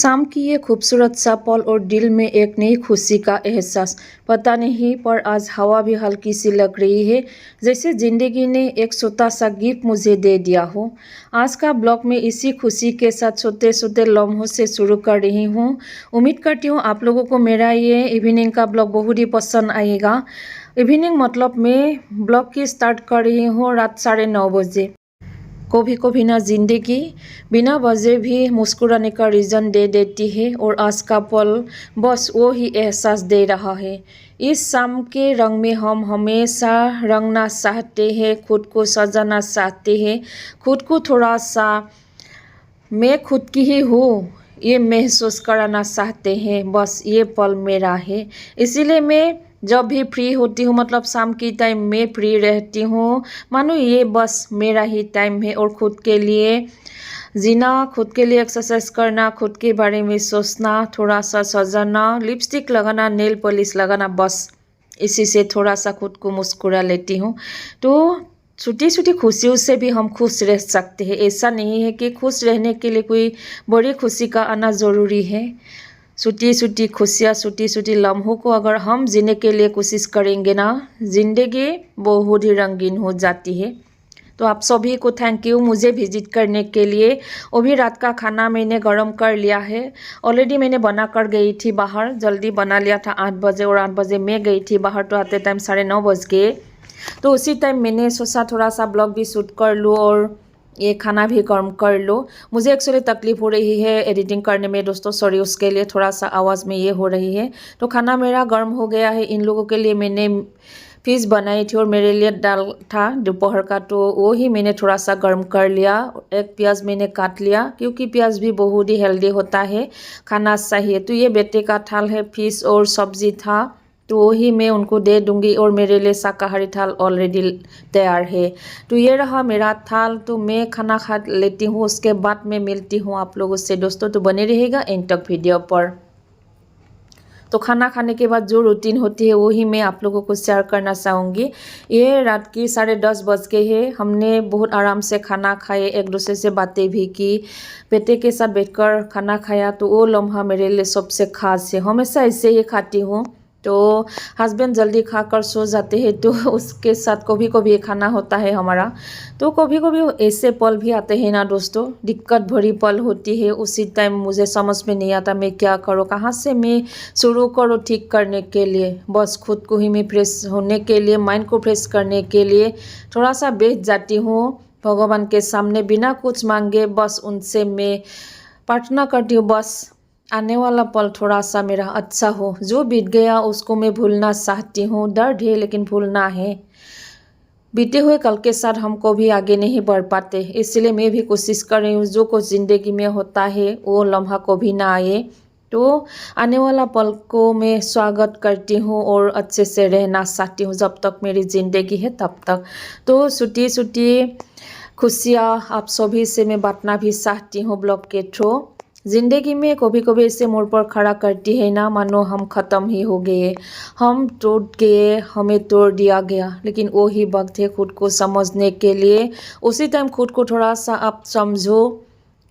शाम की ये खूबसूरत सा पल और दिल में एक नई खुशी का एहसास। पता नहीं पर आज हवा भी हल्की सी लग रही है, जैसे जिंदगी ने एक छोटा सा गिफ्ट मुझे दे दिया हो। आज का ब्लॉग में इसी खुशी के साथ छोटे छोटे लम्हों से शुरू कर रही हूँ। उम्मीद करती हूँ आप लोगों को मेरा ये इवनिंग का ब्लॉग बहुत ही पसंद आएगा। इवनिंग मतलब मैं ब्लॉग की स्टार्ट कर रही हूँ रात 9:30 बजे। कभी कभी ना जिंदगी बिना वजह भी मुस्कुराने का रीज़न दे देती है, और आज का पल बस वो ही एहसास दे रहा है। इस शाम के रंग में हम हमेशा रंगना चाहते हैं, खुद को सजाना चाहते हैं, खुद को थोड़ा सा मैं खुद की ही हूँ ये महसूस कराना चाहते हैं। बस ये पल मेरा है, इसीलिए मैं जब भी फ्री होती हूँ, मतलब शाम की टाइम में फ्री रहती हूँ, मानो ये बस मेरा ही टाइम है। और खुद के लिए जीना, खुद के लिए एक्सरसाइज करना, खुद के बारे में सोचना, थोड़ा सा सजाना, लिपस्टिक लगाना, नेल पॉलिश लगाना, बस इसी से थोड़ा सा खुद को मुस्कुरा लेती हूँ। तो छोटी छोटी खुशियों से भी हम खुश रह सकते हैं। ऐसा नहीं है कि खुश रहने के लिए कोई बड़ी खुशी का आना ज़रूरी है। छोटी छोटी खुशियाँ, छोटी छोटी लम्हों को अगर हम जीने के लिए कोशिश करेंगे ना, ज़िंदगी बहुत ही रंगीन हो जाती है। तो आप सभी को थैंक यू मुझे विजिट करने के लिए। अभी रात का खाना मैंने गरम कर लिया है। ऑलरेडी मैंने बना कर गई थी बाहर, जल्दी बना लिया था 8 बजे, और 8 बजे मैं गई थी बाहर, तो आते टाइम 9:30 बज गए। तो उसी टाइम मैंने सोचा थोड़ा सा ब्लॉग भी शूट कर लूँ और ये खाना भी गर्म कर लो। मुझे एक्चुअली तकलीफ़ हो रही है एडिटिंग करने में दोस्तों, सॉरी उसके लिए, थोड़ा सा आवाज़ में ये हो रही है। तो खाना मेरा गर्म हो गया है। इन लोगों के लिए मैंने फिश बनाई थी और मेरे लिए दाल था दोपहर का, तो वो ही मैंने थोड़ा सा गर्म कर लिया। एक प्याज मैंने काट लिया, क्योंकि प्याज भी बहुत ही हेल्दी होता है, खाना चाहिए। तो ये बेटे का थाल है, फिश और सब्जी था, तो वही मैं उनको दे दूंगी। और मेरे लिए शाकाहारी थाल ऑलरेडी तैयार है। तो ये रहा मेरा थाल। तो मैं खाना खा लेती हूँ, उसके बाद मैं मिलती हूँ आप लोगों से दोस्तों। तो बने रहेगा एंड तक वीडियो पर। तो खाना खाने के बाद जो रूटीन होती है वही मैं आप लोगों को शेयर करना चाहूँगी। ये रात की 10:30 बज गए हैं। हमने बहुत आराम से खाना खाए, एक दूसरे से बातें भी की, बेटे के साथ बैठकर खाना खाया। तो वो लम्हा मेरे लिए सबसे खास है। हमेशा ऐसे ही खाती हूँ। तो हस्बैंड जल्दी खाकर सो जाते हैं, तो उसके साथ कभी कभी खाना होता है हमारा। तो कभी कभी ऐसे पल भी आते हैं ना दोस्तों, दिक्कत भरी पल होती है। उसी टाइम मुझे समझ में नहीं आता मैं क्या करूँ, कहाँ से मैं शुरू करूँ ठीक करने के लिए। बस खुद को ही मैं फ्रेश होने के लिए, माइंड को फ्रेश करने के लिए थोड़ा सा बैठ जाती हूँ भगवान के सामने, बिना कुछ मांगे बस उनसे मैं प्रार्थना करती हूँ। बस आने वाला पल थोड़ा सा मेरा अच्छा हो, जो बीत गया उसको मैं भूलना चाहती हूँ। दर्द है लेकिन भूलना है। बीते हुए कल के साथ हम कभी आगे नहीं बढ़ पाते, इसलिए मैं भी कोशिश कर रही हूँ जो कुछ ज़िंदगी में होता है वो लम्हा कभी ना आए। तो आने वाला पल को मैं स्वागत करती हूँ और अच्छे से रहना चाहती हूँ, जब तक मेरी ज़िंदगी है तब तक। तो छोटी छोटी खुशियाँ आप सभी से मैं बांटना भी चाहती हूँ ब्लॉग के थ्रू। ज़िंदगी में कभी कभी ऐसे मोड़ पर खड़ा करती है ना, मानो हम ख़त्म ही हो गए, हम टूट गए, हमें तोड़ दिया गया। लेकिन वही वक्त है खुद को समझने के लिए। उसी टाइम खुद को थोड़ा सा आप समझो,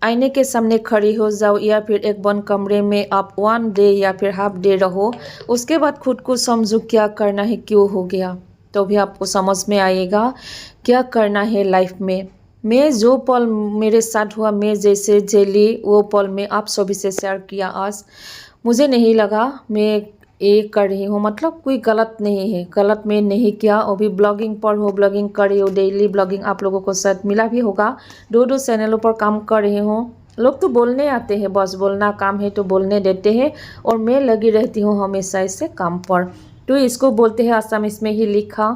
आईने के सामने खड़ी हो जाओ, या फिर एक बंद कमरे में आप 1 डे या फिर हाफ डे रहो। उसके बाद खुद को समझो क्या करना है, क्यों हो गया, तो भी आपको समझ में आएगा क्या करना है लाइफ में। मैं जो पल मेरे साथ हुआ, मैं जैसे झेली वो पल मैं आप सभी से शेयर किया आज। मुझे नहीं लगा मैं ये कर रही हूँ, मतलब कोई गलत नहीं है, गलत मैं नहीं किया। अभी ब्लॉगिंग पर हो, ब्लॉगिंग कर रही हूँ, डेली ब्लॉगिंग आप लोगों को शायद मिला भी होगा। 2 चैनलों पर काम कर रही हूँ। लोग तो बोलने आते हैं, बस बोलना काम है तो बोलने देते हैं, और मैं लगी रहती हूँ हमेशा इससे काम पर। तो इसको बोलते हैं आसाम, इसमें ही लिखा।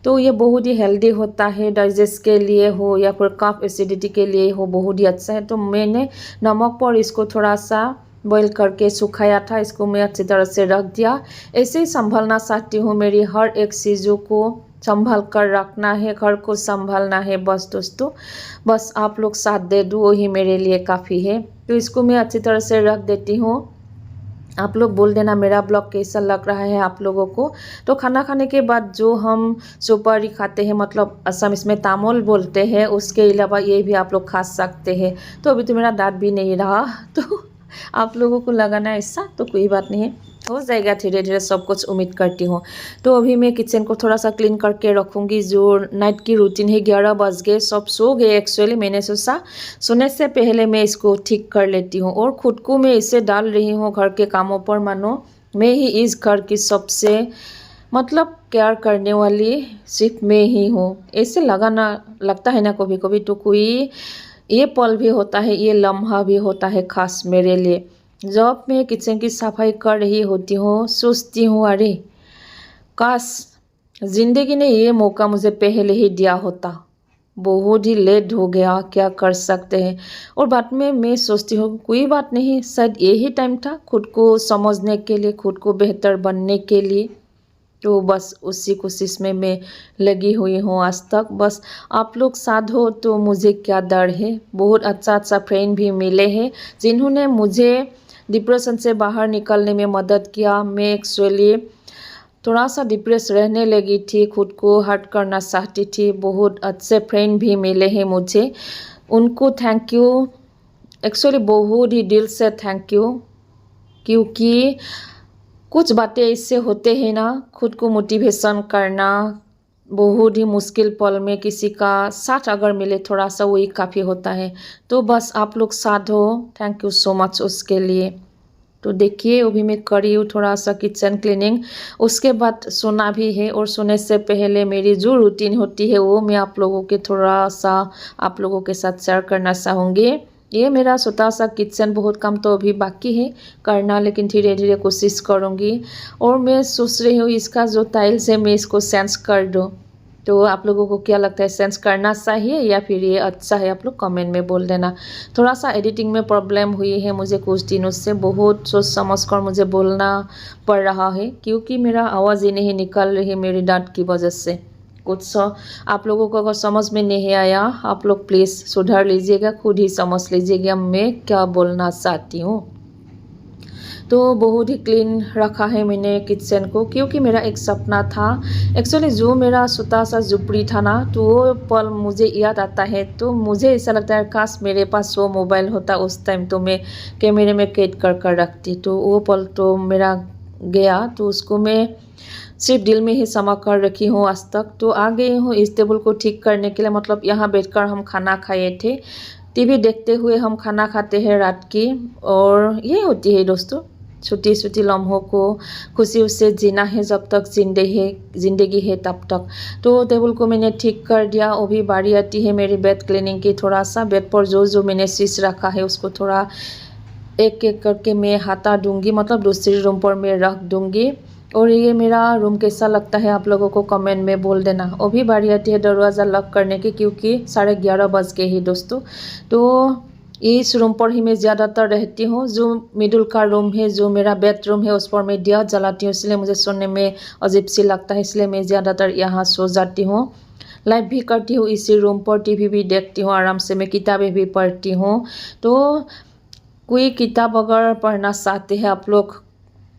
तो ये बहुत ही हेल्दी होता है, डाइजेस्ट के लिए हो या फिर कफ एसिडिटी के लिए हो, बहुत ही अच्छा है। तो मैंने नमक पर इसको थोड़ा सा बॉईल करके सुखाया था, इसको मैं अच्छी तरह से रख दिया। ऐसे ही संभालना चाहती हूँ, मेरी हर एक चीज़ों को संभाल कर रखना है, घर को संभालना है। बस दोस्तों, बस आप लोग साथ दे दो, वही मेरे लिए काफ़ी है। तो इसको मैं अच्छी तरह से रख देती हूँ। आप लोग बोल देना मेरा ब्लॉग कैसा लग रहा है आप लोगों को। तो खाना खाने के बाद जो हम सुपारी खाते हैं, मतलब असम इसमें तामोल बोलते हैं, उसके अलावा ये भी आप लोग खा सकते हैं। तो अभी तो मेरा दांत भी नहीं रहा, तो आप लोगों को लगा ना ऐसा, तो कोई बात नहीं है, हो जाएगा धीरे धीरे सब कुछ, उम्मीद करती हूँ। तो अभी मैं किचन को थोड़ा सा क्लीन करके रखूँगी। जो नाइट की रूटीन है, 11 बज गए, सब सो गए एक्चुअली। मैंने सोचा सोने से पहले मैं इसको ठीक कर लेती हूँ, और ख़ुद को मैं इसे डाल रही हूँ घर के कामों पर, मानो मैं ही इस घर की सबसे मतलब केयर करने वाली सिर्फ मैं ही हूँ। ऐसे लगता है ना कभी कभी। तो कोई ये पल भी होता है, ये लम्हा भी होता है खास मेरे लिए। जब मैं किचन की सफाई कर रही होती हूँ, सोचती हूँ अरे काश जिंदगी ने ये मौका मुझे पहले ही दिया होता, बहुत ही लेट हो गया, क्या कर सकते हैं। और बाद में मैं सोचती हूँ कोई बात नहीं, शायद यही टाइम था खुद को समझने के लिए, खुद को बेहतर बनने के लिए। तो बस उसी कोशिश में मैं लगी हुई हूँ आज तक। बस आप लोग साथ हो तो मुझे क्या डर है। बहुत अच्छा फ्रेंड भी मिले हैं जिन्होंने मुझे डिप्रेशन से बाहर निकलने में मदद किया। मैं एक्चुअली थोड़ा सा डिप्रेस रहने लगी थी, खुद को हर्ट करना चाहती थी। बहुत अच्छे फ्रेंड भी मिले हैं मुझे, उनको थैंक यू, एक्चुअली बहुत ही दिल से थैंक यू। क्योंकि कुछ बातें इससे होते हैं ना, खुद को मोटिवेशन करना बहुत ही मुश्किल पल में किसी का साथ अगर मिले थोड़ा सा, वही काफ़ी होता है। तो बस आप लोग साथ हो, थैंक यू सो मच उसके लिए। तो देखिए अभी मैं करी हूँ थोड़ा सा किचन क्लीनिंग, उसके बाद सोना भी है। और सोने से पहले मेरी जो रूटीन होती है वो मैं आप लोगों के थोड़ा सा आप लोगों के साथ शेयर करना चाहूँगी। ये मेरा छोटा सा किचन, बहुत काम तो अभी बाकी है करना, लेकिन धीरे धीरे कोशिश करूँगी। और मैं सोच रही हूँ इसका जो टाइल्स है मैं इसको चेंज कर दूँ। तो आप लोगों को क्या लगता है, सेंस करना चाहिए या फिर ये अच्छा है, आप लोग कमेंट में बोल देना। थोड़ा सा एडिटिंग में प्रॉब्लम हुई है मुझे कुछ दिनों से, बहुत सोच समझ कर मुझे बोलना पड़ रहा है, क्योंकि मेरा आवाज़ ही नहीं निकल रही मेरी डांट की वजह से। कुछ आप लोगों को अगर समझ में नहीं आया, आप लोग प्लीज़ सुधार लीजिएगा, खुद ही समझ लीजिएगा मैं क्या बोलना चाहती हूँ। तो बहुत ही क्लीन रखा है मैंने किचन को, क्योंकि मेरा एक सपना था एक्चुअली, जो मेरा छोटा सा झुपड़ी था ना, तो वो पल मुझे याद आता है। तो मुझे ऐसा लगता है काश मेरे पास वो मोबाइल होता उस टाइम, तो मैं कैमरे में कैद कर रखती। तो वो पल तो मेरा गया, तो उसको मैं सिर्फ दिल में ही समा कर रखी हूँ आज तक। तो आ गई हूँ इस टेबल को ठीक करने के लिए, मतलब यहाँ बैठकर हम खाना खाए थे, टीवी देखते हुए हम खाना खाते हैं रात की। और ये होती है दोस्तों, छोटी छोटी लम्हों को खुशी से जीना है, जब तक जिंदगी है तब तक। तो टेबल को मैंने ठीक कर दिया। अभी बारी आती है मेरी बेड क्लीनिंग की। थोड़ा सा बेड पर जो मैंने शीश रखा है उसको थोड़ा एक एक करके मैं हटा दूंगी, मतलब दूसरी रूम पर मैं रख दूंगी। और ये मेरा रूम कैसा लगता है आप लोगों को कमेंट में बोल देना। अभी बारी आती है दरवाज़ा लॉक करने की, क्योंकि 11:30 बज गए ही दोस्तों। तो इस रूम पर ही मैं ज़्यादातर रहती हूँ। जो मिडिल का रूम है, जो मेरा बेडरूम है, उस पर मैं दिया जलाती हूँ, इसलिए मुझे सोने में अजीब सी लगता है, इसलिए मैं ज़्यादातर यहाँ सो जाती हूँ। लाइव भी करती हूँ इसी रूम पर, टीवी भी देखती हूँ आराम से, मैं किताबें भी पढ़ती हूँ। तो कोई किताब अगर पढ़ना चाहते हैं आप लोग,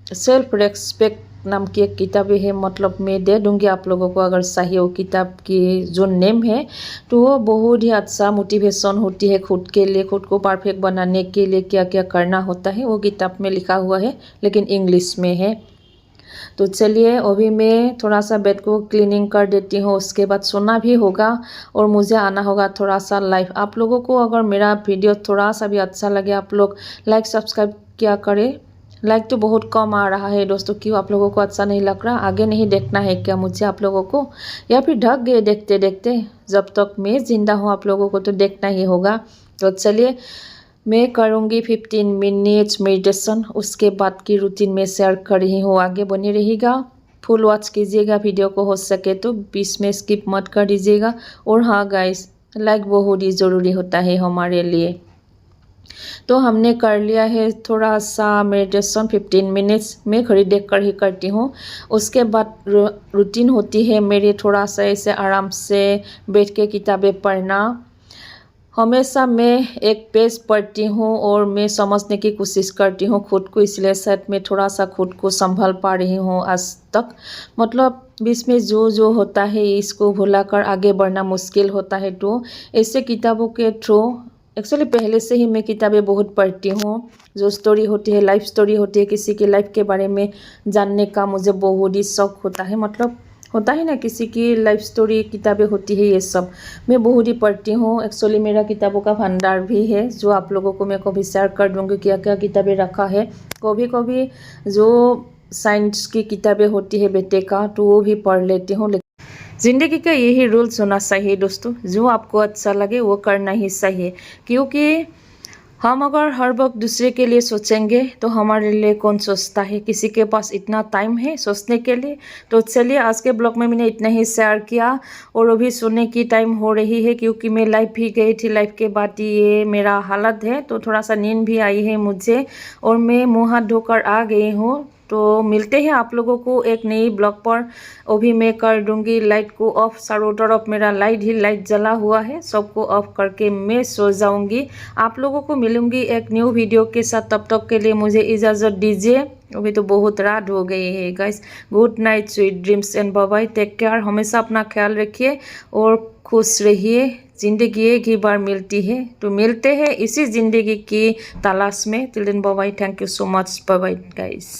सेल्फ रेस्पेक्ट नाम की एक किताबें है, मतलब मैं दे दूंगी आप लोगों को अगर चाहिए। वो किताब की जो नेम है, तो वो बहुत ही अच्छा मोटिवेशन होती है खुद के लिए, खुद को परफेक्ट बनाने के लिए क्या क्या करना होता है, वो किताब में लिखा हुआ है, लेकिन इंग्लिश में है। तो चलिए अभी मैं थोड़ा सा बेड को क्लीनिंग कर देती हूँ, उसके बाद सोना भी होगा और मुझे आना होगा थोड़ा सा लाइव। आप लोगों को अगर मेरा वीडियो थोड़ा सा भी अच्छा लगे, आप लोग लाइक सब्सक्राइब क्या करें। लाइक तो बहुत कम आ रहा है दोस्तों, क्यों आप लोगों को अच्छा नहीं लग रहा? आगे नहीं देखना है क्या मुझे आप लोगों को, या फिर ढक गए देखते देखते? जब तक मैं जिंदा हूँ आप लोगों को तो देखना ही होगा। तो चलिए मैं करूँगी 15 मिनट्स मेडिटेशन, उसके बाद की रूटीन में शेयर कर रही हूँ, आगे बने रहिएगा, फुल वॉच कीजिएगा वीडियो को, हो सके तो बीच में स्किप मत कर दीजिएगा। और हाँ गाइस, लाइक बहुत ही ज़रूरी होता है हमारे लिए। तो हमने कर लिया है थोड़ा सा मेडिटेशन 15 मिनट्स, मैं घड़ी देख कर ही करती हूँ। उसके बाद रूटीन होती है मेरी थोड़ा सा ऐसे आराम से बैठ के किताबें पढ़ना। हमेशा मैं एक पेज पढ़ती हूँ और मैं समझने की कोशिश करती हूँ खुद को, इसलिए शायद मैं थोड़ा सा खुद को संभाल पा रही हूँ आज तक। मतलब बीच में जो होता है इसको भुलाकर आगे बढ़ना मुश्किल होता है। तो ऐसे किताबों के थ्रू एक्चुअली पहले से ही मैं किताबें बहुत पढ़ती हूँ। जो स्टोरी होती है, लाइफ स्टोरी होती है, किसी की लाइफ के बारे में जानने का मुझे बहुत ही शौक होता है। मतलब होता है ना, किसी की लाइफ स्टोरी किताबें होती है, ये सब मैं बहुत ही पढ़ती हूँ। एक्चुअली मेरा किताबों का भंडार भी है, जो आप लोगों को मैं कभी शेयर कर दूँगी क्या क्या किताबें रखा है। कभी कभी जो साइंस की किताबें होती है बेटे का, तो वो भी पढ़ लेती हूँ। ज़िंदगी का यही रूल्स होना चाहिए दोस्तों, जो आपको अच्छा लगे वो करना ही चाहिए। क्योंकि हम अगर हर वक्त दूसरे के लिए सोचेंगे तो हमारे लिए कौन सोचता है। किसी के पास इतना टाइम है सोचने के लिए। तो चलिए, आज के ब्लॉग में मैंने इतना ही शेयर किया और अभी सोने की टाइम हो रही है, क्योंकि मैं लाइव भी गई थी। लाइव के बाद ये मेरा हालत है, तो थोड़ा सा नींद भी आई है मुझे और मैं मुँह हाथ धोकर आ गई हूँ। तो मिलते हैं आप लोगों को एक नई ब्लॉग पर। अभी मैं कर दूंगी लाइट को ऑफ। चारों तरफ मेरा लाइट जला हुआ है, सबको ऑफ करके मैं सो जाऊंगी। आप लोगों को मिलूंगी एक न्यू वीडियो के साथ। तब तक के लिए मुझे इजाज़त दीजिए। अभी तो बहुत रात हो गई है guys. Good night, sweet dreams and bye bye. Take care. हमेशा अपना ख्याल रखिए और खुश रहिए। ज़िंदगी एक ही बार मिलती है, तो मिलते हैं इसी ज़िंदगी की तलाश में। Till then bye bye. Thank you so much. Bye bye guys.